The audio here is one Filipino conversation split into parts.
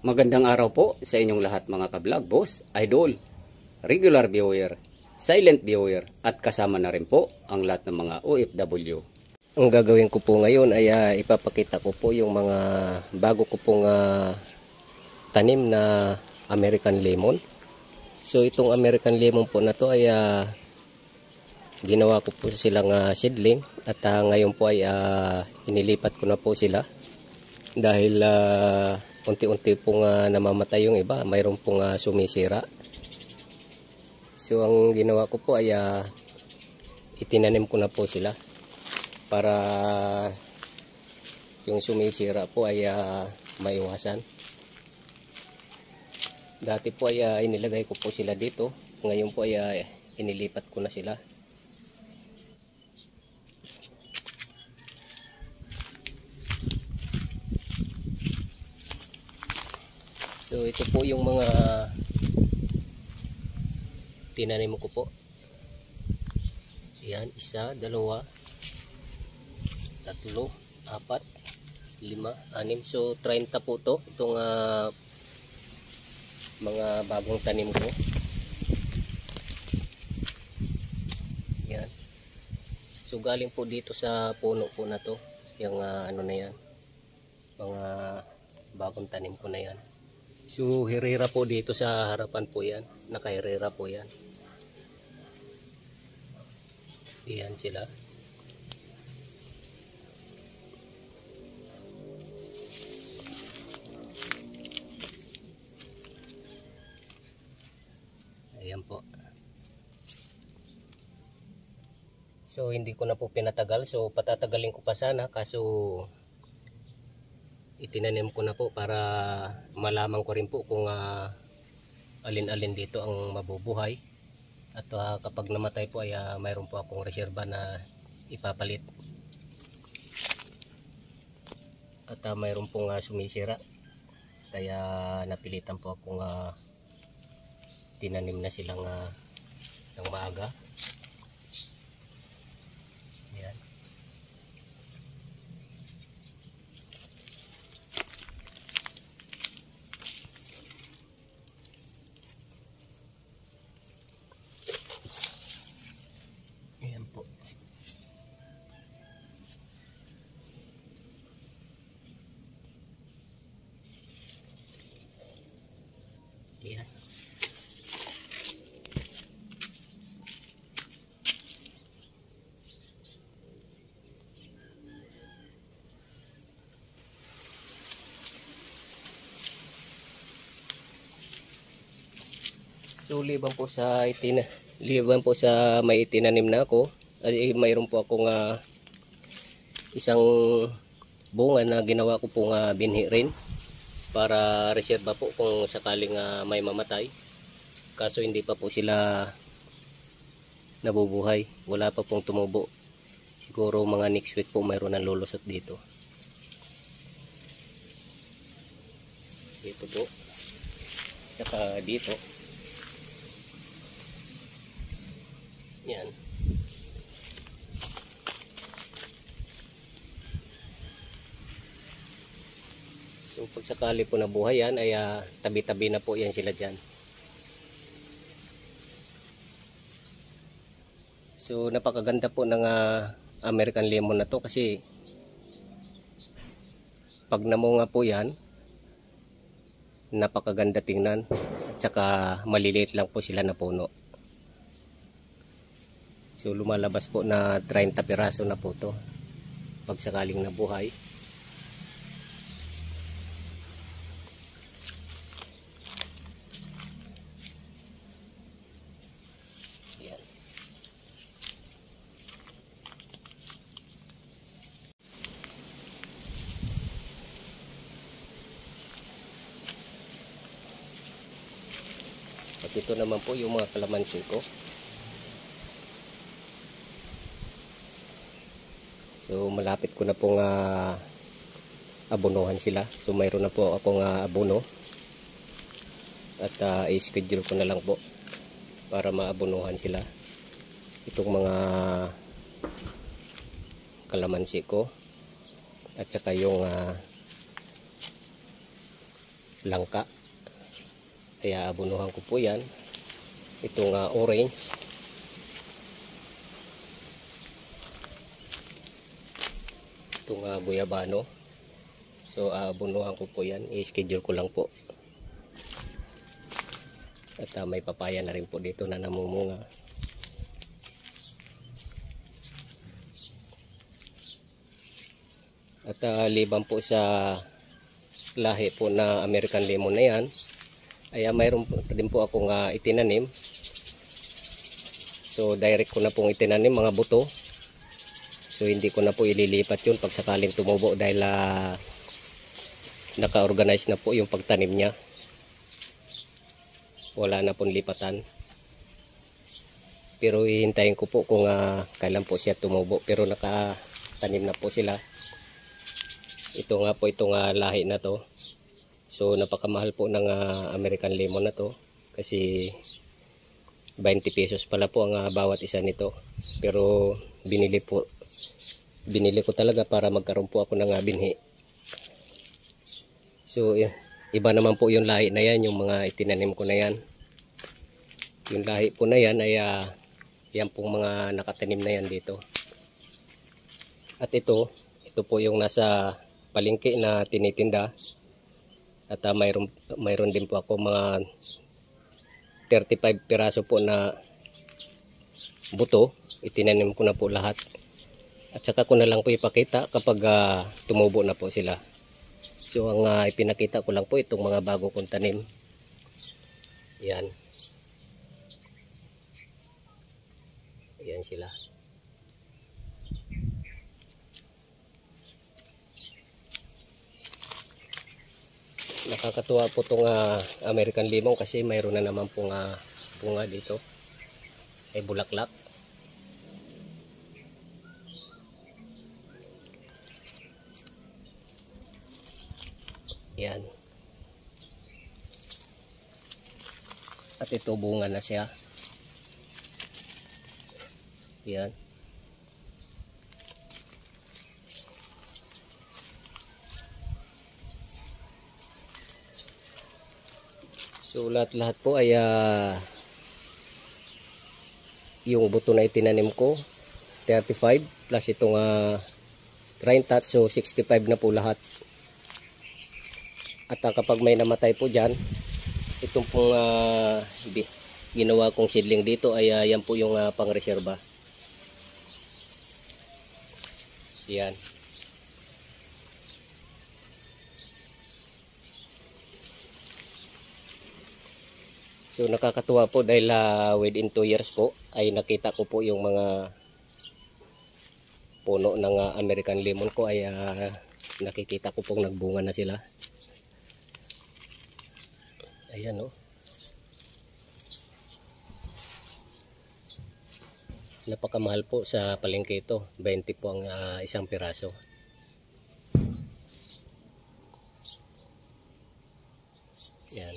Magandang araw po sa inyong lahat mga ka-vlog boss, idol, regular viewer, silent viewer at kasama na rin po ang lahat ng mga OFW. Ang gagawin ko po ngayon ay ipapakita ko po yung mga bago ko pong tanim na American lemon. So itong American lemon po na to ay ginawa ko po silang seedling at ngayon po ay inilipat ko na po sila dahil unti-unti pong namamatay yung iba, mayroon pong sumisira. So ang ginawa ko po ay itinanim ko na po sila para yung sumisira po ay maiwasan. Dati po ay inilagay ko po sila dito, ngayon po ay inilipat ko na sila. So ito po yung mga tinanim ko po. Yan, 1, 2, 3, 4, 5, 6. So 30 po to. Itong mga bagong tanim ko. Yan. So galing po dito sa puno po na to. Yung ano na yan. Mga bagong tanim ko na yan. So hirira po dito sa harapan po yan. Nakahirira po yan. Iyan sila. Ayan po. So hindi ko na po pinatagal. So patatagalin ko pa sana. Kaso itinanim ko na po para malaman ko rin po kung alin-alin dito ang mabubuhay. At kapag namatay po ay mayroon po akong reserba na ipapalit. At mayroon pong sumisira. Kaya napilitan po akong tinanim na silang ng maaga. Ayan. Ayan po. Ayan. So liban po sa may itinanim na ako, ay mayroon po akong isang bunga na ginawa ko pong binhi rin para reserba po kung sakaling may mamatay. Kaso hindi pa po sila nabubuhay, wala pa pong tumubo. Siguro mga next week po mayroon ng lulusot dito. Dito po, tsaka dito. Yan. So pag sakali po nabuhay yan ay tabi-tabi na po yan sila dyan. So napakaganda po ng American lemon na to kasi pag namunga po yan napakaganda tingnan at saka maliliit lang po sila na puno. So lumalabas po na 30 piraso na po to pag sakaling nabuhay. Yan. At ito naman po yung mga kalamansi ko. So malapit ko na pong abonohan sila. So mayroon na po akong abono. At i-schedule ko na lang po para maabonohan sila. Itong mga kalamansi ko. At saka yung langka. Kaya abunuhan ko po yan. Itong orange. Itong guyabano. So abunuhan ko po yan. I-schedule ko lang po. At may papaya na rin po dito na namumunga. At liban po sa lahi po na American lemon na yan, ay mayroon din po akong itinanim. So direct ko na pong itinanim mga buto. So hindi ko na po ililipat yun pag sakaling tumubo dahil naka-organize na po yung pagtanim niya. Wala na pong lipatan. Pero hihintayin ko po kung kailan po siya tumubo. Pero nakatanim na po sila. Ito nga po itong lahi na to. So napakamahal po ng American lemon na to. Kasi 20 pesos pala po ang bawat isa nito. Pero binili ko talaga para magkaroon po ako ng binhi. So iba naman po yung lahi na yan, yung mga itinanim ko na yan. Yung lahi po na yan ay yan pong mga nakatanim na yan dito. At ito po yung nasa palengke na tinitinda. At mayroon din po ako mga 35 piraso po na buto. Itinanim ko na po lahat. At saka ko na lang po ipakita kapag tumubo na po sila. So ang ipinakita ko lang po itong mga bago kong tanim. Yan. Yan sila. Nakakatuwa po itong American lemon kasi mayroon na naman pong bunga dito. Ay bulaklak. Yan. At ito bunga na siya. Yan. So lahat po ay yung buto na itinanim ko 35 plus itong 30, so 65 na po lahat. At kapag may namatay po dyan, itong pong ginawa kong seedling dito ay yan po yung pang-reserva. Yan. So nakakatuwa po dahil within 2 years po ay nakita ko po yung mga puno ng American lemon ko ay nakikita ko pong nagbunga na sila. Ayan o. Napakamahal po sa palengke ito. 20 po ang isang piraso. Yan.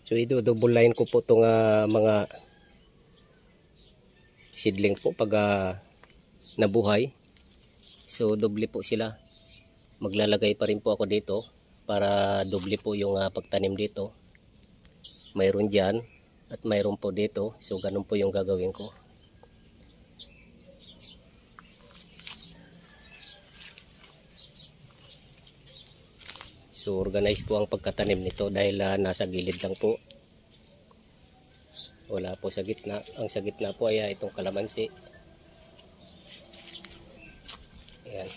So i-double line ko po itong mga seedling po pag nabuhay. So doble po sila. Maglalagay pa rin po ako dito para doble po yung pagtanim dito. Mayroon dyan at mayroon po dito. So ganun po yung gagawin ko. So organize po ang pagkatanim nito dahil nasa gilid lang po. Wala po sa gitna. Ang sa gitna po ay itong kalamansi. Ayan.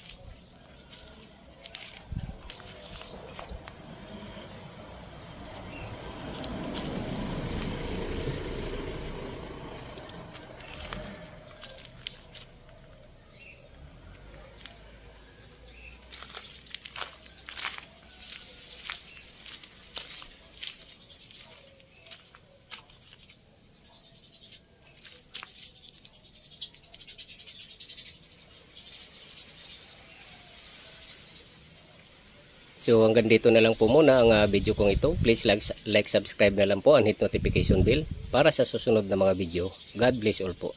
So hanggang dito na lang po muna ang video kong ito. Please like, subscribe na lang po and hit notification bell para sa susunod na mga video. God bless all po.